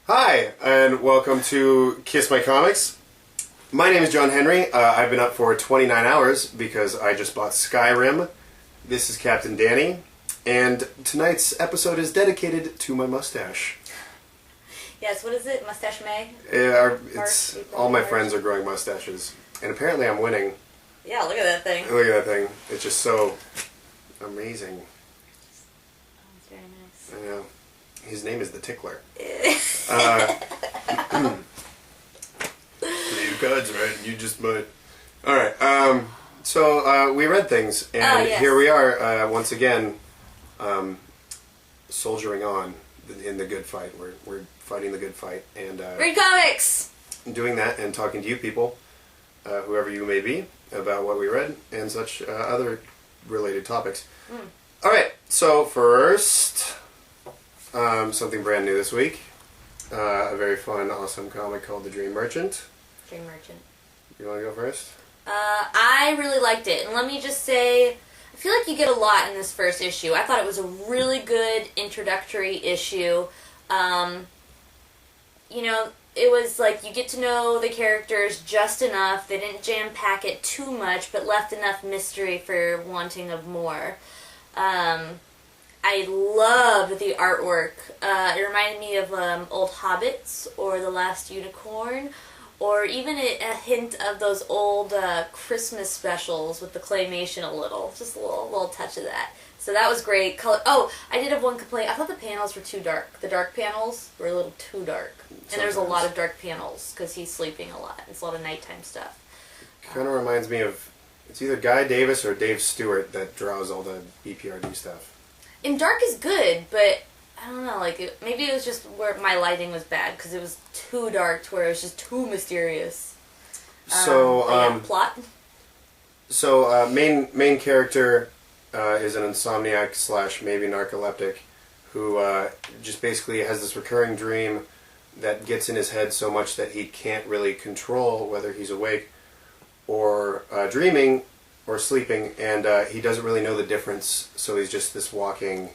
Hi, and welcome to Kiss My Comics. My name is John Henry. I've been up for 29 hours because I just bought Skyrim. This is Captain Danny, and tonight's episode is dedicated to my mustache. Yes, what is it? Mustache May? It's all my friends are growing mustaches, and apparently I'm winning. Yeah, look at that thing. Look at that thing. It's just so amazing. Oh, it's very nice. I know. His name is the Tickler. Leave cards, right? You just might. Alright, so we read things, and yes. Here we are, once again, soldiering on in the good fight. We're fighting the good fight, and read comics! Doing that and talking to you people, whoever you may be, about what we read and such other related topics. Alright, so first, something brand new this week. A very fun, awesome comic called The Dream Merchant. Dream Merchant. You want to go first? I really liked it, and let me just say, I feel like you get a lot in this first issue. I thought it was a really good introductory issue. You know, it was like you get to know the characters just enough. They didn't jam-pack it too much, but left enough mystery for wanting of more. I loved the artwork. It reminded me of old Hobbits or The Last Unicorn, or even a hint of those old Christmas specials with the claymation a little. Just a little touch of that. So that was great. Oh, I did have one complaint. I thought the panels were too dark. The dark panels were a little too dark. And there's a lot of dark panels because he's sleeping a lot. It's a lot of nighttime stuff. Kind of reminds me of, it's either Guy Davis or Dave Stewart that draws all the BPRD stuff. And dark is good, but I don't know, like, maybe it was just where my lighting was bad, because it was too dark to where it was just too mysterious. So, plot? So, main character is an insomniac / maybe narcoleptic who just basically has this recurring dream that gets in his head so much that he can't really control whether he's awake or dreaming or sleeping, and he doesn't really know the difference, so he's just this walking,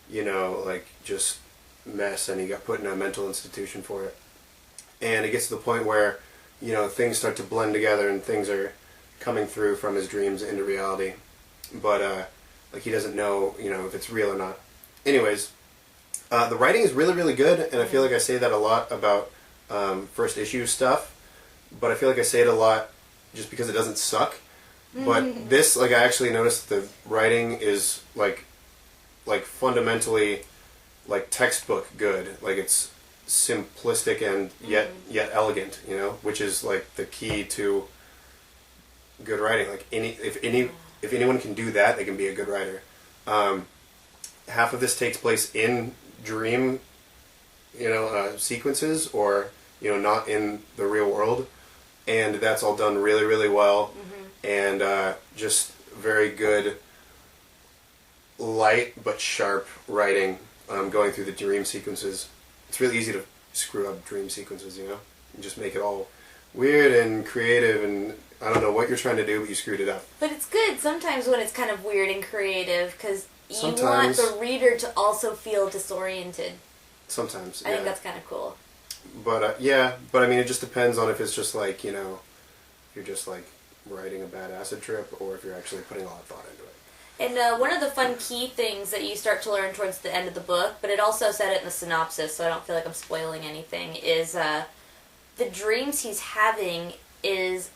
like, just mess, and he got put in a mental institution for it. And it gets to the point where, things start to blend together, and things are coming through from his dreams into reality, but, he doesn't know, if it's real or not. Anyways, the writing is really, really good, and I feel like I say that a lot about first issue stuff, but I feel like I say it a lot just because it doesn't suck. But this, I actually noticed the writing is, like fundamentally, textbook good. Like, it's simplistic and yet elegant, which is, the key to good writing. Like, if anyone can do that, they can be a good writer. Half of this takes place in dream, sequences, or, not in the real world. And that's all done really, really well. And just very good, light but sharp writing going through the dream sequences. It's really easy to screw up dream sequences, and just make it all weird and creative, and I don't know what you're trying to do, but you screwed it up. But it's good sometimes when it's kind of weird and creative, because you want the reader to also feel disoriented. Sometimes, I think that's kind of cool. But, but I mean, it just depends on if it's just you're just writing a bad acid trip, or if you're actually putting a lot of thought into it. And one of the fun key things that you start to learn towards the end of the book, but it also said it in the synopsis, so I don't feel like I'm spoiling anything, is the dreams he's having is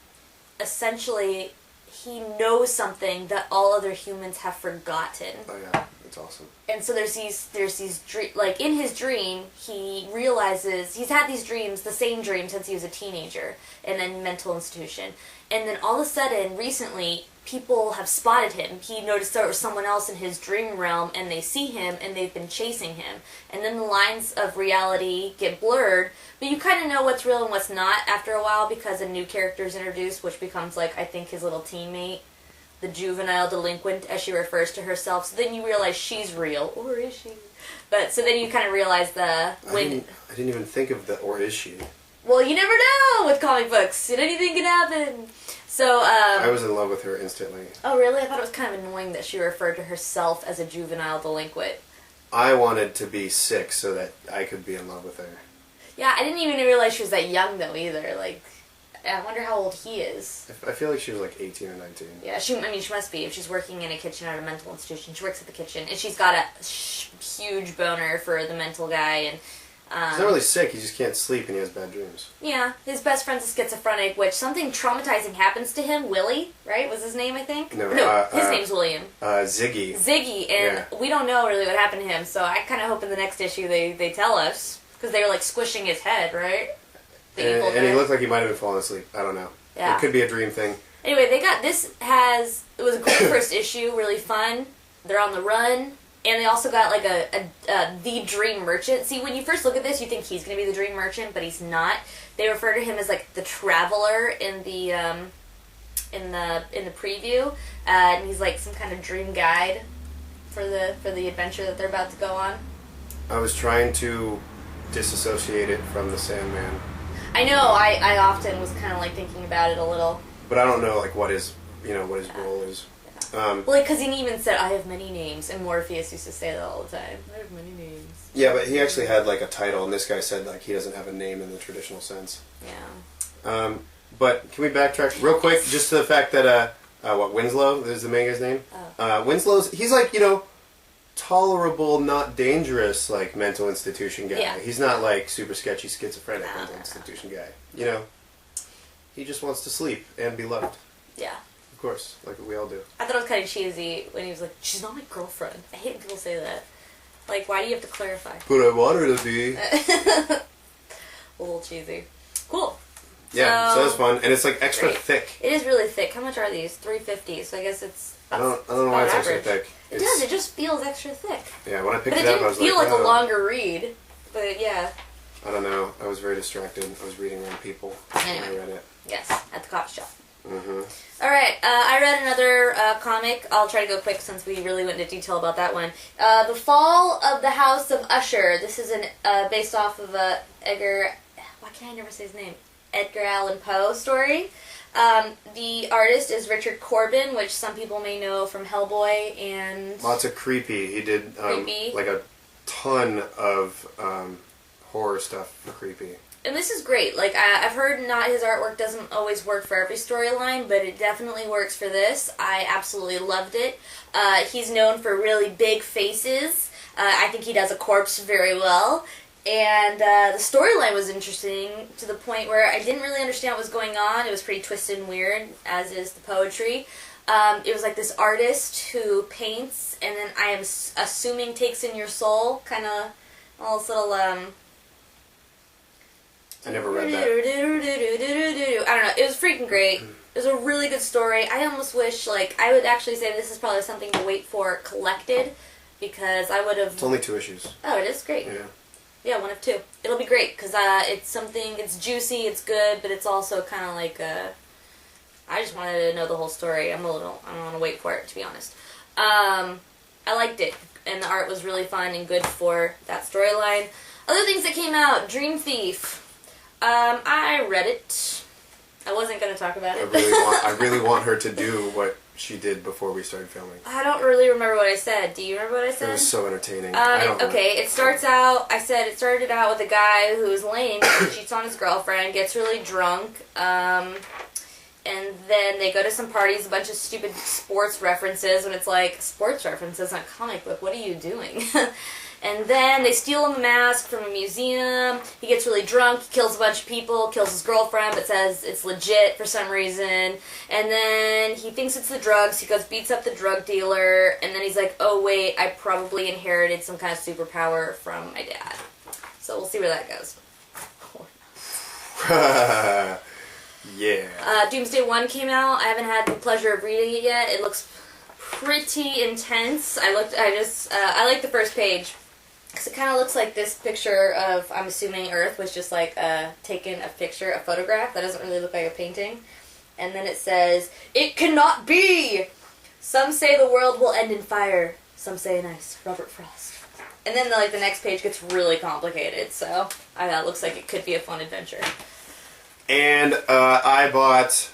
essentially he knows something that all other humans have forgotten. Oh yeah, that's awesome. And so there's these in his dream, he realizes he's had these dreams, the same dream since he was a teenager, and then mental institution. And then all of a sudden, recently, people have spotted him. He noticed there was someone else in his dream realm, and they see him, and they've been chasing him. And then the lines of reality get blurred, but you kind of know what's real and what's not after a while, because a new character is introduced, which becomes, I think, his little teammate, the juvenile delinquent, as she refers to herself. So then you realize she's real, or is she? But so then you kind of realize I didn't even think of the or is she. Well, you never know with comic books. Anything can happen. So, I was in love with her instantly. Oh, really? I thought it was kind of annoying that she referred to herself as a juvenile delinquent. I wanted to be sick so that I could be in love with her. Yeah, I didn't even realize she was that young though either. Like, I wonder how old he is. I feel like she was like 18 or 19. Yeah, she must be if she's working in a kitchen at a mental institution. She works at the kitchen, and she's got a huge boner for the mental guy. And he's not really sick. He just can't sleep, and he has bad dreams. yeah, his best friend's a schizophrenic, which something traumatizing happens to him. Willie, right? Was his name? I think. No, his name's William. Ziggy. Ziggy, and we don't know really what happened to him. So I kind of hope in the next issue they tell us, because they were like squishing his head, right? And he looked like he might have been falling asleep. I don't know. Yeah. It could be a dream thing. Anyway, it was a great first issue, really fun. They're on the run, and they also got like the Dream Merchant. See, when you first look at this, you think he's going to be the Dream Merchant, but he's not. They refer to him as like the Traveler in the preview, and he's like some kind of dream guide for the adventure that they're about to go on. I was trying to disassociate it from the Sandman. I know. I often was kind of like thinking about it a little. But I don't know like what his role is. Well, because he even said, "I have many names," and Morpheus used to say that all the time. I have many names. Yeah, but he actually had like a title, and this guy said like he doesn't have a name in the traditional sense. Yeah. But can we backtrack real quick just to the fact that Winslow is the main guy's name? Oh. He's like tolerable, not dangerous, like mental institution guy. Yeah. He's not like super sketchy schizophrenic mental institution guy. He just wants to sleep and be loved. Yeah. Of course, like we all do. I thought it was kind of cheesy when he was like, "She's not my girlfriend." I hate when people say that. Like, why do you have to clarify? But I want her to be. A little cheesy. Cool. Yeah, so that's fun, and it's like extra thick. It is really thick. How much are these? $3.50. So I guess it's. I don't know why it's extra thick. It does. It just feels extra thick. Yeah, when I picked but it up, I was like, it didn't feel like a longer read. But yeah. I don't know. I was very distracted. I was reading around people. Anyway. I read it. Yes, at the coffee shop. Mm-hmm. All right, I read another comic. I'll try to go quick since we really went into detail about that one. The Fall of the House of Usher. This is based off of Edgar. Why can't I never say his name? Edgar Allan Poe story. The artist is Richard Corbin, which some people may know from Hellboy and. Lots of creepy. He did like a ton of horror stuff for creepy. And this is great. Like, I've heard his artwork doesn't always work for every storyline, but it definitely works for this. I absolutely loved it. He's known for really big faces. I think he does a corpse very well. And the storyline was interesting to the point where I didn't really understand what was going on. It was pretty twisted and weird, as is the poetry. It was like this artist who paints, and then I am assuming takes in your soul, kind of all this little... I never read that. I don't know. It was freaking great. It was a really good story. I almost wish, I would actually say this is probably something to wait for collected, because I would have... It's only 2 issues. Oh, it is? Great. Yeah. Yeah, 1 of 2. It'll be great, because it's juicy, it's good, but it's also kind of like I just wanted to know the whole story. I don't want to wait for it, to be honest. I liked it, and the art was really fun and good for that storyline. Other things that came out, Dream Thief. I read it. I wasn't going to talk about it. I really want her to do what she did before we started filming. I don't really remember what I said. Do you remember what I said? It was so entertaining. It started out with a guy who's lame, cheats on his girlfriend, gets really drunk, and then they go to some parties, a bunch of stupid sports references, and it's like, sports references on a comic book, what are you doing? And then they steal him a mask from a museum. He gets really drunk, he kills a bunch of people, kills his girlfriend, but says it's legit for some reason. And then he thinks it's the drugs. He goes, beats up the drug dealer. And then he's like, oh wait, I probably inherited some kind of superpower from my dad. So we'll see where that goes. Yeah. Doomsday 1 came out. I haven't had the pleasure of reading it yet. It looks pretty intense. I like the first page. Because it kind of looks like this picture of, I'm assuming Earth was just taken a photograph. That doesn't really look like a painting. And then it says, "It cannot be! Some say the world will end in fire. Some say in ice. Robert Frost." And then the next page gets really complicated. So it looks like it could be a fun adventure. And I bought...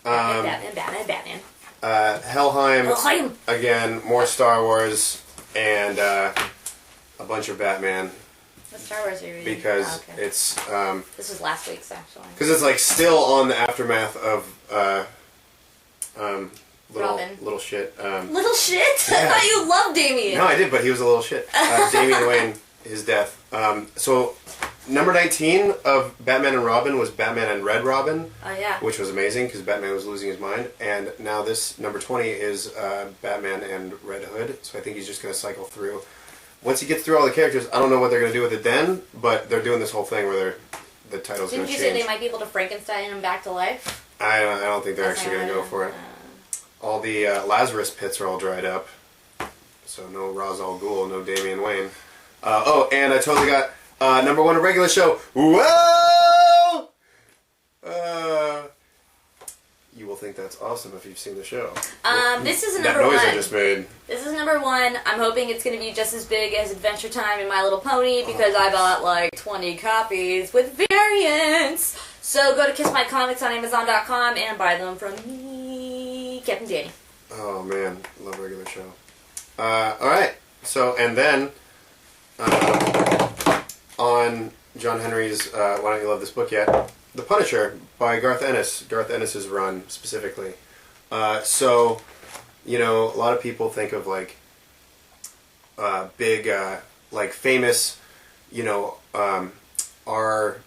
Batman. Helheim. Again, more Star Wars. And... a bunch of Batman. Star Wars are you reading? because Oh, okay. it's This was last week's, actually. because it's like still on the aftermath of Robin. little shit. Little shit? Yeah. I thought you loved Damien. No, I did, but he was a little shit. Damian Wayne, his death. So number 19 of Batman and Robin was Batman and Red Robin. Oh, yeah. Which was amazing because Batman was losing his mind. And now this number 20 is Batman and Red Hood. So I think he's just going to cycle through. Once he gets through all the characters, I don't know what they're going to do with it then, but they're doing this whole thing where the title's going to change. Didn't you say they might be able to Frankenstein him back to life? I don't think they're actually going to go for it. All the Lazarus pits are all dried up. So no Ra's al Ghul, no Damian Wayne. And I totally got number 1 of regular show. Whoa! You will think that's awesome if you've seen the show. This is number that noise 1. I just made. This is number 1. I'm hoping it's going to be just as big as Adventure Time and My Little Pony because I bought like 20 copies with variants. So go to Kiss My Comics on Amazon.com and buy them from me, Captain Danny. Oh man, love regular show. Alright, so and then on John Henry's Why Don't You Love This Book Yet? The Punisher by Garth Ennis. Garth Ennis's run specifically. So, you know, a lot of people think of like big, like famous, you know, Archetypes?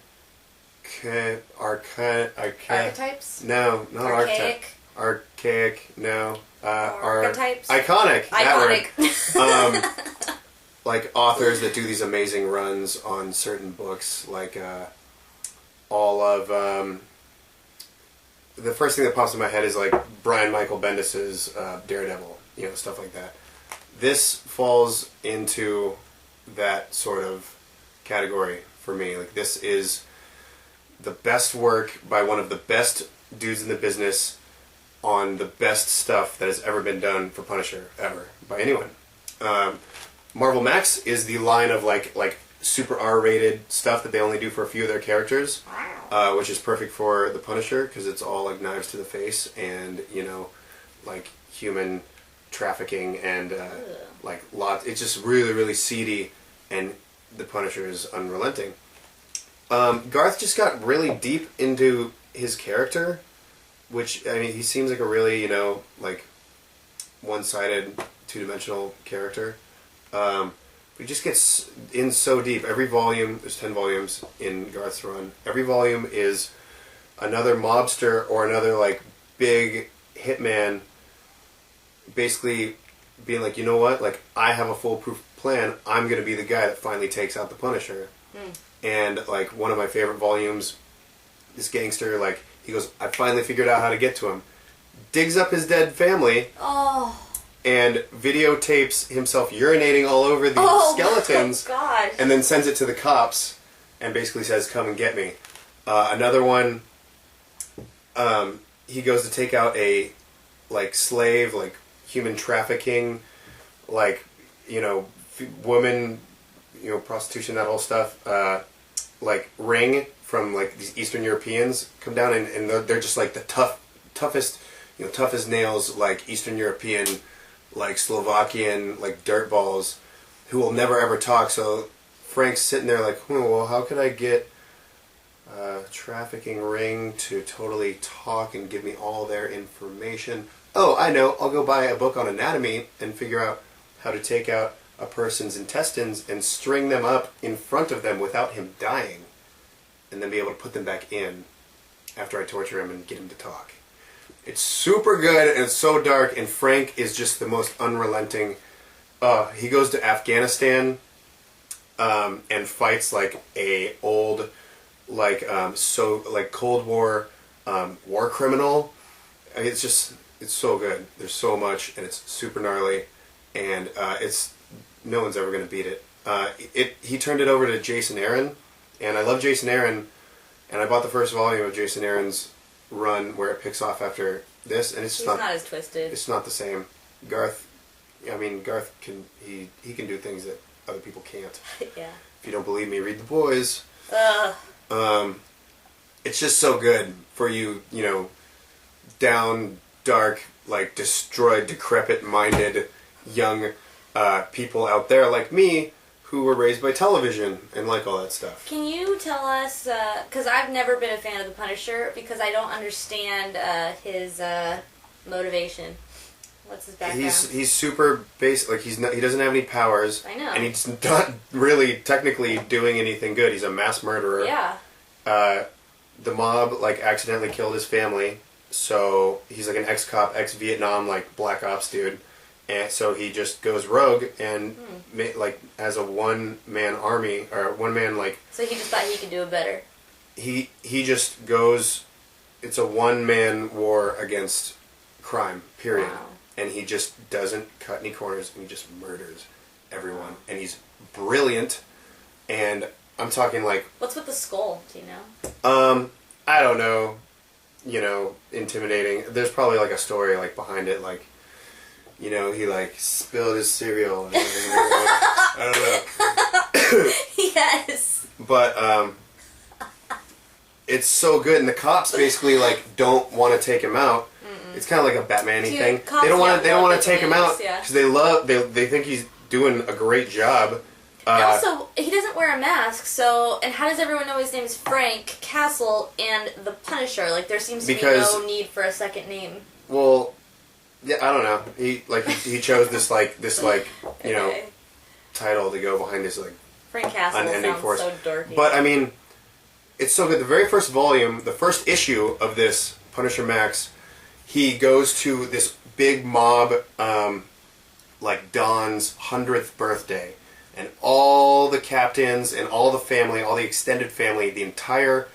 No, not archetype. Archaic, no. Archetypes? Iconic. Iconic. Like authors that do these amazing runs on certain books, like all of the first thing that pops in my head is like Brian Michael Bendis's Daredevil, you know, stuff like that. This falls into that sort of category for me. Like this is the best work by one of the best dudes in the business on the best stuff that has ever been done for Punisher ever by anyone. Marvel Max is the line of like super R-rated stuff that they only do for a few of their characters, which is perfect for the Punisher because it's all like knives to the face and, you know, like human trafficking and like lots. It's just really, really seedy, and the Punisher is unrelenting. Garth just got really deep into his character, which, I mean, he seems like a really, you know, like one-sided, two-dimensional character. He just gets in so deep. Every volume, there's 10 volumes in Garth's run. Every volume is another mobster or another like big hitman basically being like, you know what, like I have a foolproof plan. I'm going to be the guy that finally takes out the Punisher. And like one of my favorite volumes, this gangster, like he goes, I finally figured out how to get to him. Digs up his dead family. Oh. And videotapes himself urinating all over the skeletons, God. and then sends it to the cops, and basically says, "Come and get me." Another one, he goes to take out a like slave, like human trafficking, like, you know, woman, you know, prostitution, that whole stuff. Like ring from like these Eastern Europeans come down, and they're just like the toughest, you know, tough as nails, like Eastern European, like Slovakian, like dirtballs who will never ever talk. So Frank's sitting there like, well, how could I get a trafficking ring to totally talk and give me all their information? Oh, I know. I'll go buy a book on anatomy and figure out how to take out a person's intestines and string them up in front of them without him dying, and then be able to put them back in after I torture him and get him to talk. It's super good, and it's so dark, and Frank is just the most unrelenting. He goes to Afghanistan and fights like a old, like Cold War war criminal. I mean, it's so good. There's so much, and it's super gnarly, and no one's ever going to beat it. He turned it over to Jason Aaron, and I love Jason Aaron, and I bought the first volume of Jason Aaron's run where it picks off after this, and it's not as twisted. It's not the same. Garth can can do things that other people can't. Yeah. If you don't believe me, read The Boys. It's just so good for you, you know, down, dark, like destroyed, decrepit-minded young people out there like me who were raised by television and like all that stuff. Can you tell us, because I've never been a fan of the Punisher, because I don't understand his motivation. What's his background? He's super basic. Like he doesn't have any powers. I know. And he's not really technically doing anything good. He's a mass murderer. Yeah. The mob like accidentally killed his family, so he's like an ex-cop, ex-Vietnam like black ops dude. And so he just goes rogue and like as a one-man army or one-man like. So he just thought he could do it better. He just goes. It's a one-man war against crime. Period. Wow. And he just doesn't cut any corners, and he just murders everyone. And he's brilliant. And I'm talking like. What's with the skull? Do you know? I don't know. You know, intimidating. There's probably like a story like behind it, like. You know, he like spilled his cereal. And I don't know. Yes. But it's so good, and the cops basically like don't want to take him out. It's kind of like a Batman-y thing. They don't want to take him out because they think he's doing a great job. And also, he doesn't wear a mask, so, and how does everyone know his name is Frank Castle and the Punisher? Like, there seems to be no need for a second name. Well, yeah, I don't know. He chose this you know, title to go behind this like Frank Castle unending sounds force. so dorky. But I mean, it's so good. The very first volume, the first issue of this Punisher Max, he goes to this big mob, like Don's 100th birthday, and all the captains and all the family, all the extended family, the entire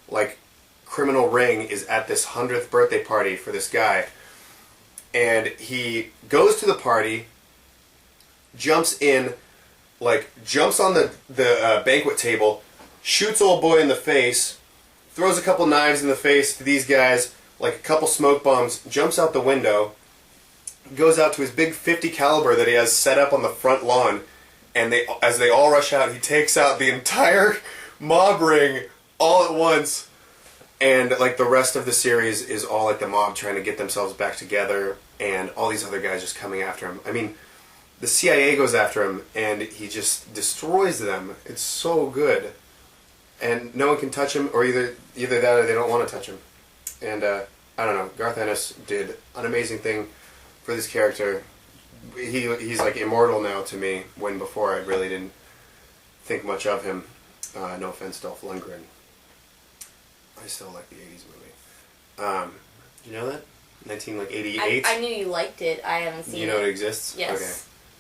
like criminal ring is at this 100th birthday party for this guy. And he goes to the party, jumps in, like jumps on the banquet table, shoots old boy in the face, throws a couple knives in the face to these guys, like a couple smoke bombs, jumps out the window, goes out to his big .50 caliber that he has set up on the front lawn, and as they all rush out, he takes out the entire mob ring all at once. And like the rest of the series is all like the mob trying to get themselves back together, and all these other guys just coming after him. I mean, the CIA goes after him, and he just destroys them. It's so good, and no one can touch him, or either that or they don't want to touch him. And I don't know. Garth Ennis did an amazing thing for this character. He's like immortal now to me, when before I really didn't think much of him. No offense, Dolph Lundgren. I still like the 80s movie. Do you know that? 1988? I knew you liked it. I haven't seen it. You know it exists? Yes. Okay.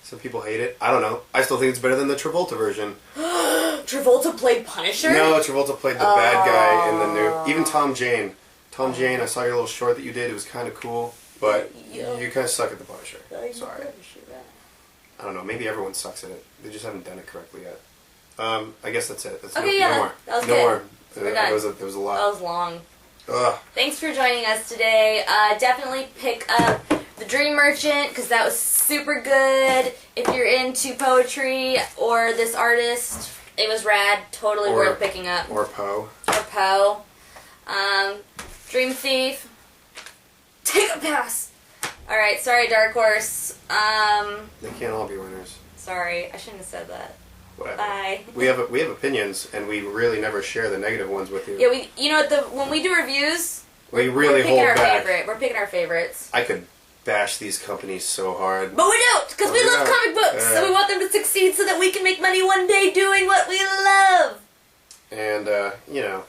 Some people hate it. I don't know. I still think it's better than the Travolta version. Travolta played Punisher? No, Travolta played the bad guy in the new... Even Tom Jane. Tom Jane, I saw your little short that you did. It was kind of cool. But you kind of suck at the Punisher. Sorry. I don't know. Maybe everyone sucks at it. They just haven't done it correctly yet. I guess that's it. That's okay, no more. That was no good. more. We're done. It was a lot. That was long. Ugh. Thanks for joining us today. Definitely pick up The Dream Merchant, because that was super good. If you're into poetry or this artist, it was rad. Totally worth picking up. Or Poe. Or Poe. Dream Thief. Take a pass. Alright, sorry Dark Horse. They can't all be winners. Sorry, I shouldn't have said that. Whatever. Bye. We have opinions, and we really never share the negative ones with you. Yeah, you know what, when we do reviews, we really we're picking hold our back. favorite. We're picking our favorites. I could bash these companies so hard. But we don't, because we love comic books, so we want them to succeed so that we can make money one day doing what we love. And, you know,